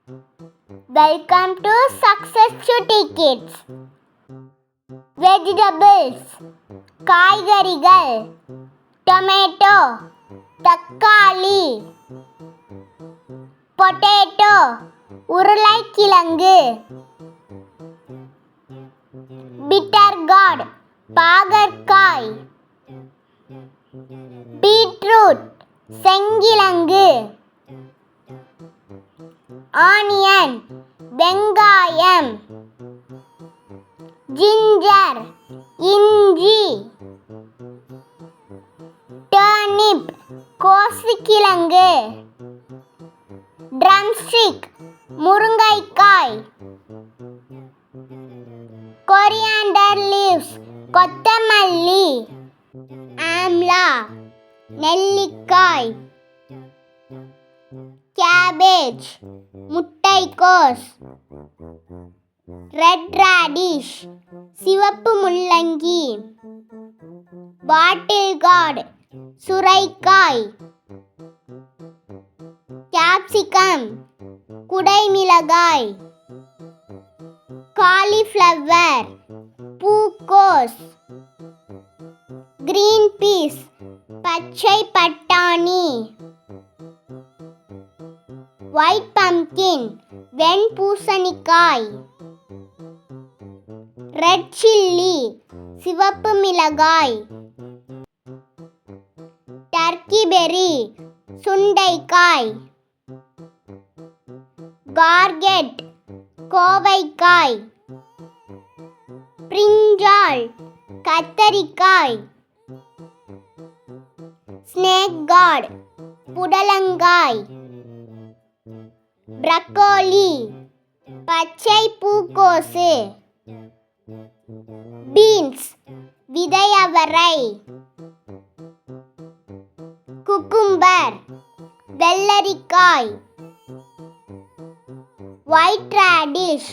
Welcome to Success Cutie Kids. Vegetables, காய்கறிகள், tomato, தக்காளி, potato, உருளைக்கிழங்கு, பிட்டர் கார்ட், பாகற்காய், பீட்ரூட், செங்கிழங்கு, ஆனியன், வெங்காயம், ஜிஞ்சர், இஞ்சி, டர்னிப், கோசுக்கிழங்கு, ட்ரம்ஸ்டிக், முருங்கைக்காய், கொரியாண்டர் லீவ்ஸ், கொத்தமல்லி, ஆம்லா, நெல்லிக்காய், கேபேஜ், முட்டைக்கோஸ், ரெட் ராடிஷ், சிவப்பு முள்ளங்கி, பாட்டில் கார்டு, சுரைக்காய், கேப்சிகம், குடைமிளகாய், காலிஃப்ளவர், பூக்கோஸ், கிரீன் பீஸ், பச்சை பட்டாணி, ஒயிட் பம்ப்கின், வெண்பூசணிக்காய், ரெட் சில்லி, சிவப்பு மிளகாய், டர்க்கி பெர்ரி, சுண்டைக்காய், கார்கெட், கோவைக்காய், பிரிஞ்சால், கத்தரிக்காய், ஸ்னேக் கார்ட், புடலங்காய், ப்ரக்கோலி, பச்சை பூக்கோசு, பீன்ஸ், விதையவரை, குக்கும்பர், வெள்ளரிக்காய், ஒயிட் ராடிஷ்,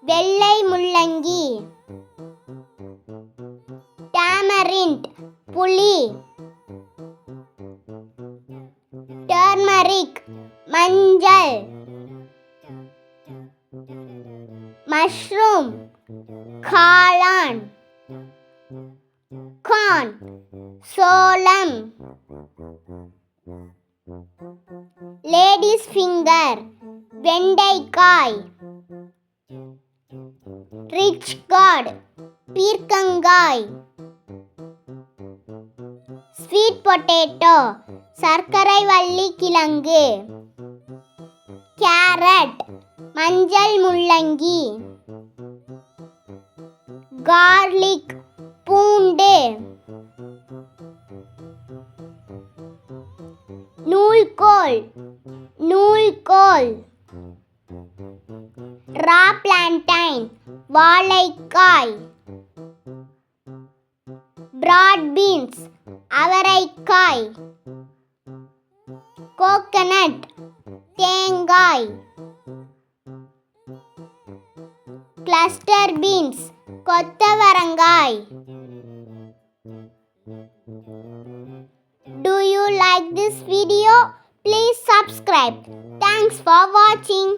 வெள்ளை முள்ளங்கி, டாமரிண்ட், புளி, டர்மரிக், மஞ்சள், மஷ்ரூம், காளான், கார்ன், சோளம், லேடிஸ் ஃபிங்கர், வெண்டைக்காய், ரிச் கார்ட், பீர்க்கங்காய், ஸ்வீட் பொட்டேட்டோ, சர்க்கரை வள்ளி கிழங்கு, கேரட், மஞ்சள் முள்ளங்கி, கார்லிக், பூண்டு, நூல்கோல், ரா பிளான்டைன், வாழைக்காய், பிராட் பீன்ஸ், அவரைக்காய், கோகனட், தேங்காய், கிளஸ்டர் பீன்ஸ், கொத்தவரங்காய். Do you like this video? Please subscribe. Thanks for watching.